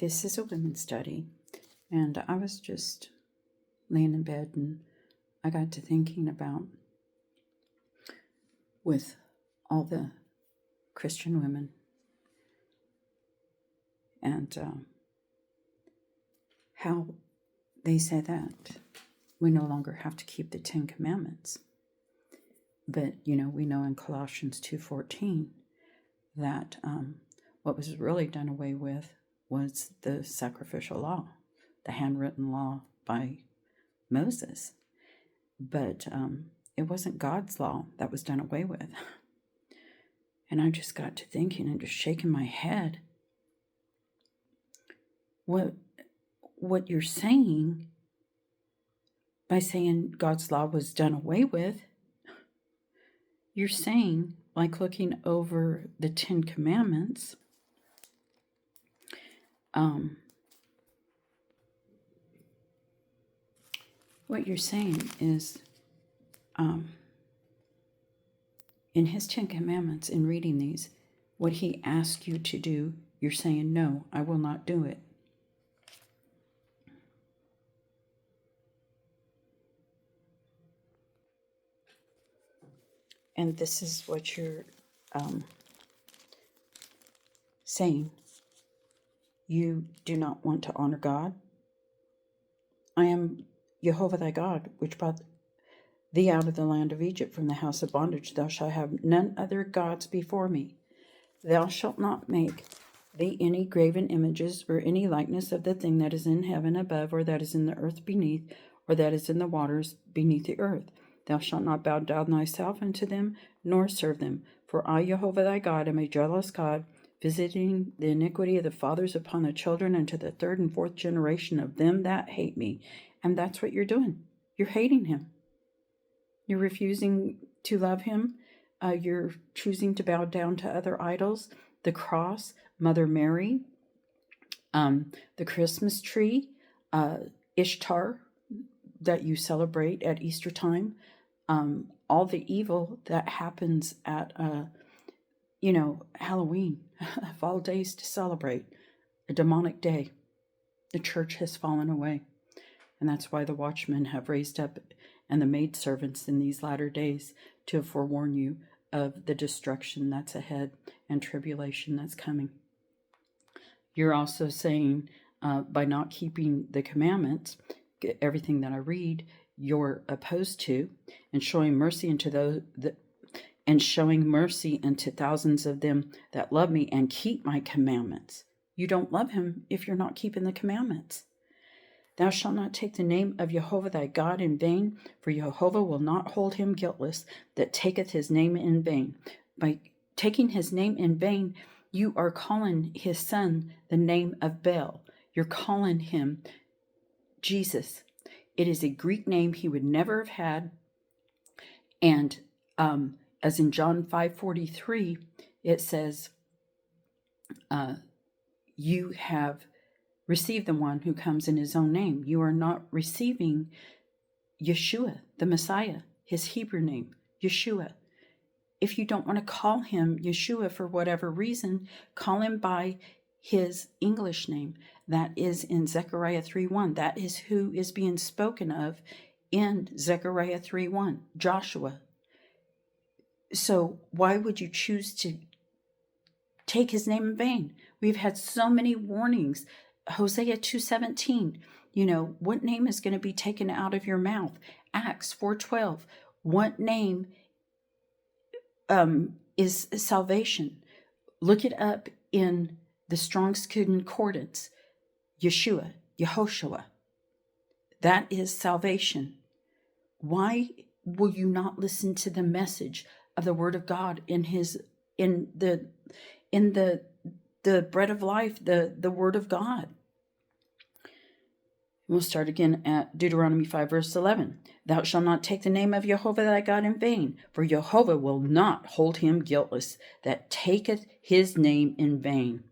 This is a women's study, and I was just laying in bed and I got to thinking about, with all the Christian women, and how they say that we no longer have to keep the 10 Commandments. But, we know in Colossians 2:14 that what was really done away with was the sacrificial law, the handwritten law by Moses. But it wasn't God's law that was done away with. And I just got to thinking and just shaking my head. What you're saying by saying God's law was done away with, you're saying, like looking over the 10 Commandments, what you're saying is, in his 10 Commandments, in reading these, what he asked you to do, you're saying, no, I will not do it. And this is what you're saying. You do not want to honor God. I am Jehovah thy God, which brought thee out of the land of Egypt from the house of bondage. Thou shalt have none other gods before me. Thou shalt not make thee any graven images or any likeness of the thing that is in heaven above, or that is in the earth beneath, or that is in the waters beneath the earth. Thou shalt not bow down thyself unto them, nor serve them. For I, Jehovah thy God, am a jealous God, visiting the iniquity of the fathers upon the children, unto the third and fourth generation of them that hate me. And that's what you're doing. You're hating him. You're refusing to love him. You're choosing to bow down to other idols, the cross, Mother Mary, the Christmas tree, Ishtar that you celebrate at Easter time, all the evil that happens at, Halloween, of all days to celebrate, a demonic day. The church has fallen away. And that's why the watchmen have raised up, and the maidservants in these latter days, to forewarn you of the destruction that's ahead and tribulation that's coming. You're also saying, by not keeping the commandments, everything that I read, you're opposed to, and showing mercy unto those and showing mercy unto thousands of them that love me and keep my commandments. You don't love him if you're not keeping the commandments. Thou shalt not take the name of Jehovah thy God in vain, for Jehovah will not hold him guiltless that taketh his name in vain. By taking his name in vain, you are calling his son the name of Baal. You're calling him Jesus. It is a Greek name he would never have had. And as in John 5:43, it says, you have received the one who comes in his own name. You are not receiving Yeshua, the Messiah, his Hebrew name, Yeshua. If you don't want to call him Yeshua for whatever reason, call him by his English name. That is in Zechariah 3:1. That is who is being spoken of in Zechariah 3:1, Joshua. So why would you choose to take his name in vain? We've had so many warnings. Hosea 2:17, what name is going to be taken out of your mouth? Acts 4:12, what name is salvation? Look it up in the Strong's Concordance. Yeshua, Yehoshua. That is salvation. Why will you not listen to the message of the Word of God in the bread of life, the Word of God? We'll start again at Deuteronomy 5, verse 11. Thou shalt not take the name of Jehovah thy God in vain, for Jehovah will not hold him guiltless that taketh his name in vain.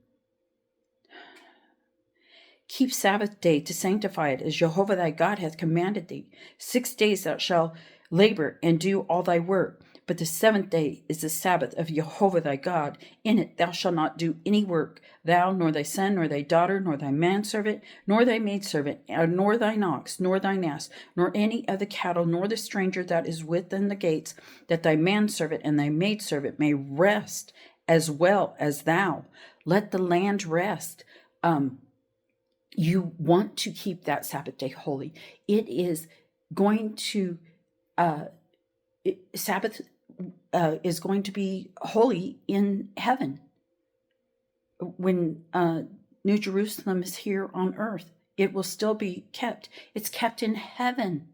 Keep Sabbath day to sanctify it, as Jehovah thy God hath commanded thee. 6 days thou shalt labor and do all thy work, But the seventh day is the Sabbath of Jehovah thy God. In it thou shalt not do any work, thou, nor thy son, nor thy daughter, nor thy manservant, nor thy maidservant, nor thine ox, nor thine ass, nor any of the cattle, nor the stranger that is within the gates, that thy manservant and thy maidservant may rest as well as thou. Let the land rest. You want to keep that Sabbath day holy. It is going to, Sabbath is going to be holy in heaven. When New Jerusalem is here on earth, it will still be kept. It's kept in heaven.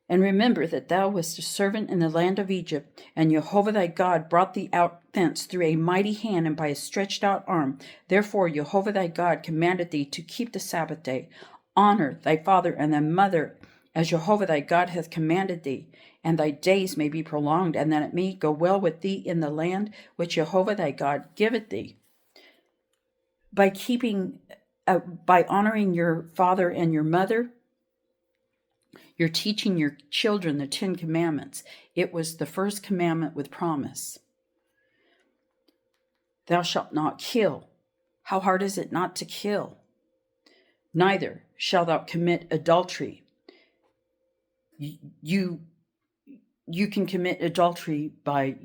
And remember that thou wast a servant in the land of Egypt, and Jehovah thy God brought thee out thence through a mighty hand and by a stretched out arm. Therefore Jehovah thy God commanded thee to keep the Sabbath day. Honor thy father and thy mother, as Jehovah thy God hath commanded thee, and thy days may be prolonged, and that it may go well with thee in the land which Jehovah thy God giveth thee. By honoring your father and your mother, you're teaching your children the 10 Commandments. It was the first commandment with promise. Thou shalt not kill. How hard is it not to kill? Neither shalt thou commit adultery. You can commit adultery by,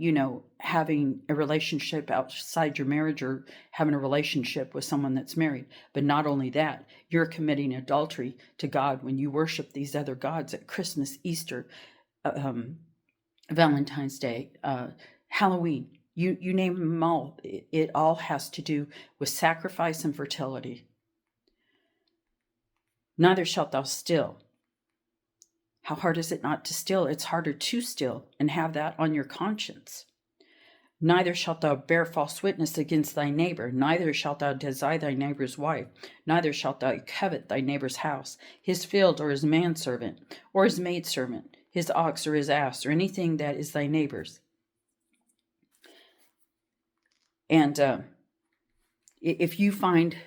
having a relationship outside your marriage or having a relationship with someone that's married. But not only that, you're committing adultery to God when you worship these other gods at Christmas, Easter, Valentine's Day, Halloween. You name them all. It all has to do with sacrifice and fertility. Neither shalt thou steal. How hard is it not to steal? It's harder to steal and have that on your conscience. Neither shalt thou bear false witness against thy neighbor. Neither shalt thou desire thy neighbor's wife. Neither shalt thou covet thy neighbor's house, his field, or his manservant, or his maidservant, his ox or his ass, or anything that is thy neighbor's. And if you find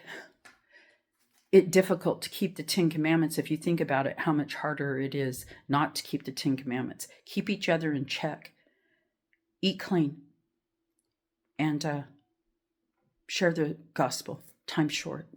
it difficult to keep the 10 Commandments, if you think about it, how much harder it is not to keep the 10 Commandments. Keep each other in check. Eat clean. And share the gospel. Time's short.